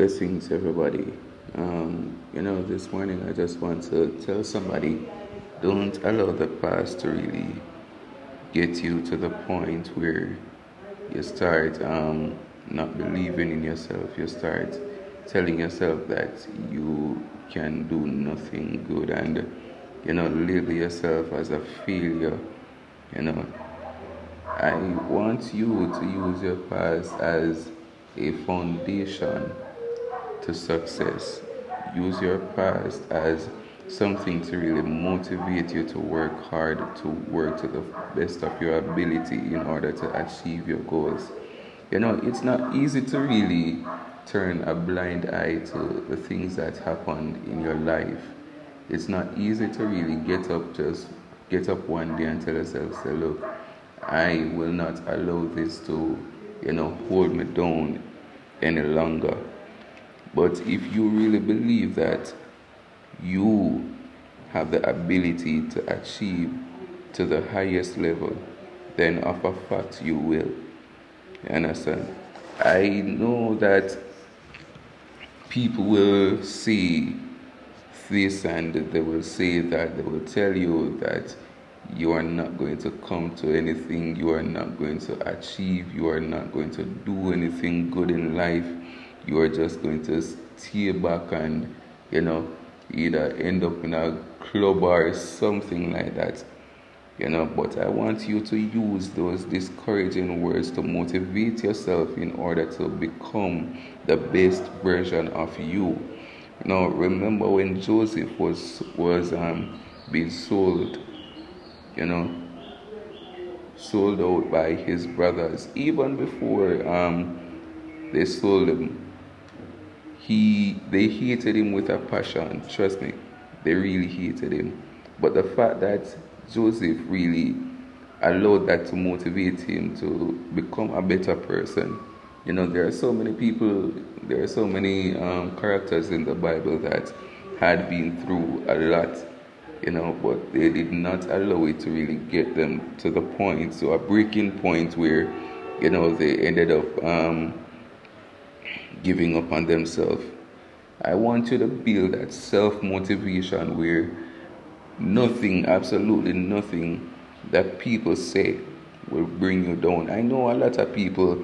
Blessings, everybody. This morning I just want to tell somebody, don't allow the past to really get you to the point where you start not believing in yourself. You start telling yourself that you can do nothing good, and label yourself as a failure. You know, I want you to use your past as a foundation to success. Use your past as something to really motivate you to work hard, to work to the best of your ability in order to achieve your goals. It's not easy to really turn a blind eye to the things that happened in your life. It's not easy to really just get up one day and tell yourself, say, look, I will not allow this to, hold me down any longer. But if you really believe that you have the ability to achieve to the highest level, then of a fact you will. You understand? I know that people will see this and they will say that, they will tell you that you are not going to come to anything, you are not going to achieve, you are not going to do anything good in life, you are just going to stay back and, either end up in a club or something like that. But I want you to use those discouraging words to motivate yourself in order to become the best version of you. Remember when Joseph was being sold, sold out by his brothers. Even before they sold him, they hated him with a passion. Trust me, they really hated him. But the fact that Joseph really allowed that to motivate him to become a better person. There are so many people, there are so many characters in the Bible that had been through a lot, but they did not allow it to really get them to the point, so a breaking point where, they ended up giving up on themselves. I want you to build that self-motivation where nothing, absolutely nothing that people say will bring you down. I know a lot of people,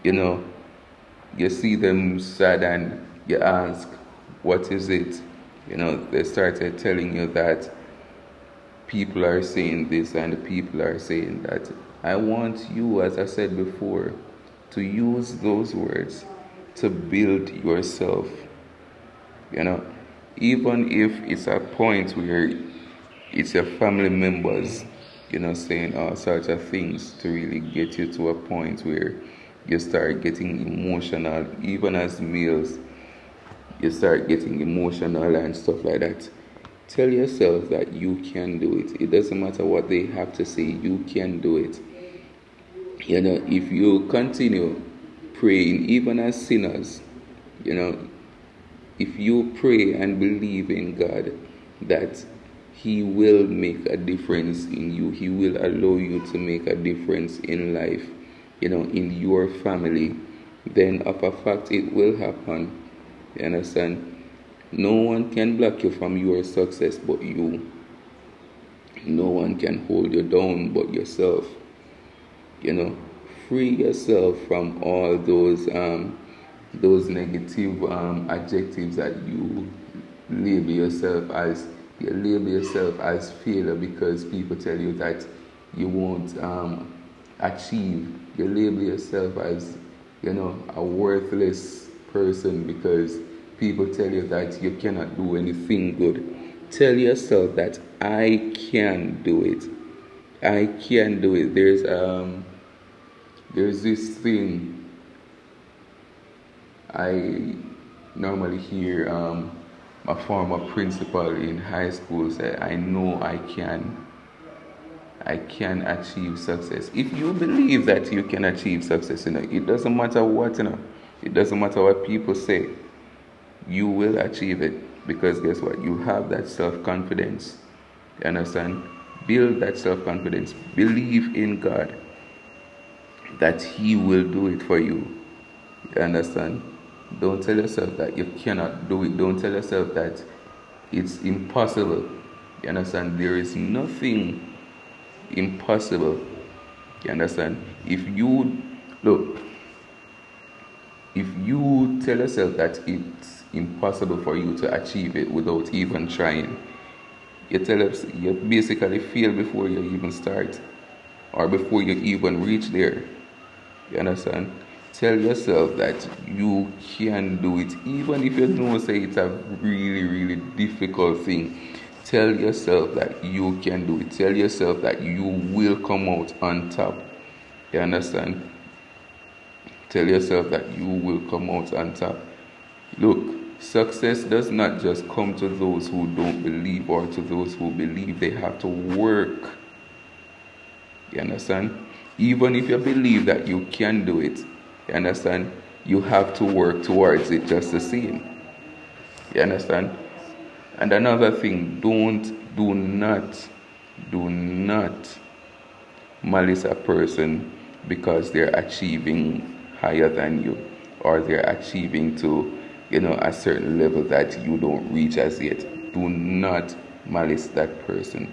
you see them sad and you ask, what is it? They started telling you that people are saying this and people are saying that. I want you, as I said before, to use those words to build yourself. Even if it's a point where it's your family members, saying all sorts of things to really get you to a point where you start getting emotional. Even as males, you start getting emotional and stuff like that. Tell yourself that you can do it. It doesn't matter what they have to say, you can do it. If you continue praying, even as sinners, if you pray and believe in God that He will make a difference in you, He will allow you to make a difference in life, in your family, then of a fact it will happen. You understand? No one can block you from your success but you. No one can hold you down but yourself. Free yourself from all those negative adjectives that you label yourself as. You label yourself as failure because people tell you that you won't achieve. You label yourself as, a worthless person because people tell you that you cannot do anything good. Tell yourself that I can do it. I can do it. There's this thing I normally hear my former principal in high school say, I know I can achieve success. If you believe that you can achieve success, it doesn't matter what, it doesn't matter what people say, you will achieve it, because guess what? You have that self-confidence. You understand? Build that self-confidence. Believe in God that He will do it for you. You understand? Don't tell yourself that you cannot do it. Don't tell yourself that it's impossible. You understand? There is nothing impossible. You understand? If you look, if you tell yourself that it's impossible for you to achieve it without even trying, you basically fail before you even start, or before you even reach there. You understand? Tell yourself that you can do it, even if you don't say it's a really, really difficult thing. Tell yourself that you can do it. Tell yourself that you will come out on top. You understand? Tell yourself that you will come out on top. Look, success does not just come to those who don't believe or to those who believe. They have to work. You understand? Even if you believe that you can do it, you understand? You have to work towards it just the same. You understand? And another thing, do not malice a person because they're achieving higher than you, or they're achieving to, a certain level that you don't reach as yet. Do not malice that person.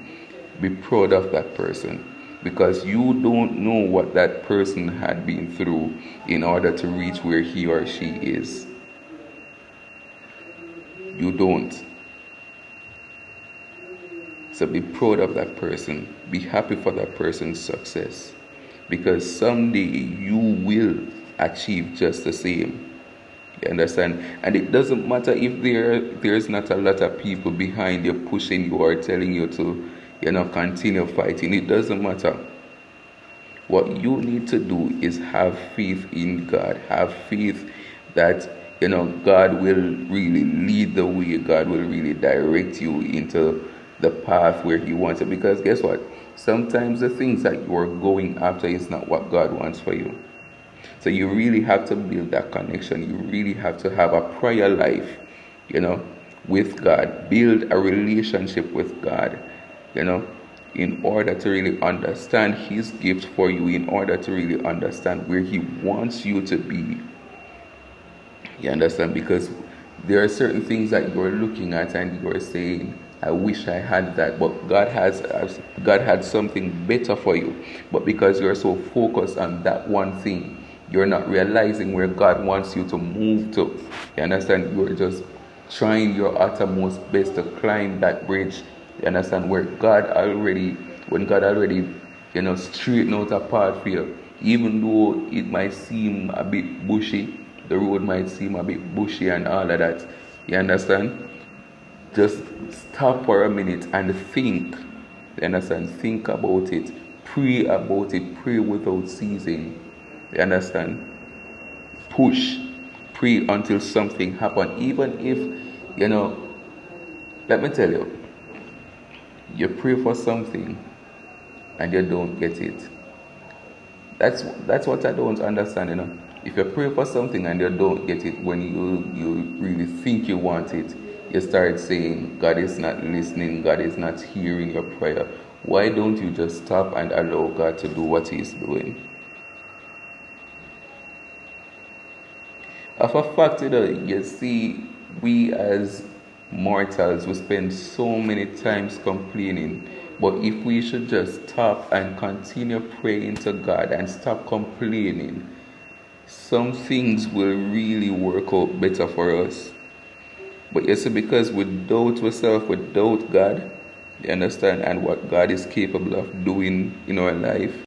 Be proud of that person, because you don't know what that person had been through in order to reach where he or she is. You don't. So be proud of that person. Be happy for that person's success, because someday you will achieve just the same. You understand? And it doesn't matter if there's not a lot of people behind you pushing you or telling you to, continue fighting. It doesn't matter. What you need to do is have faith in God. Have faith that, God will really lead the way. God will really direct you into the path where He wants it. Because guess what? Sometimes the things that you are going after is not what God wants for you. So you really have to build that connection. You really have to have a prayer life, with God. Build a relationship with God, in order to really understand His gift for you, in order to really understand where He wants you to be. You understand? Because there are certain things that you're looking at and you're saying, I wish I had that, but God had something better for you. But because you're so focused on that one thing, you're not realizing where God wants you to move to. You understand? You're just trying your uttermost best to climb that bridge. You understand? When God already, straighten out a path for you, even though it might seem a bit bushy, the road might seem a bit bushy and all of that. You understand? Just stop for a minute and think. You understand? Think about it. Pray about it. Pray without ceasing. You understand? Push. Pray until something happens. Even if, let me tell you, you pray for something and you don't get it. That's what I don't understand, If you pray for something and you don't get it, when you really think you want it, you start saying, God is not listening, God is not hearing your prayer. Why don't you just stop and allow God to do what He's doing? Of a fact, you see, we as mortals, we spend so many times complaining. But if we should just stop and continue praying to God and stop complaining, some things will really work out better for us. But you see, because we doubt ourselves, we doubt God, you understand, and what God is capable of doing in our life,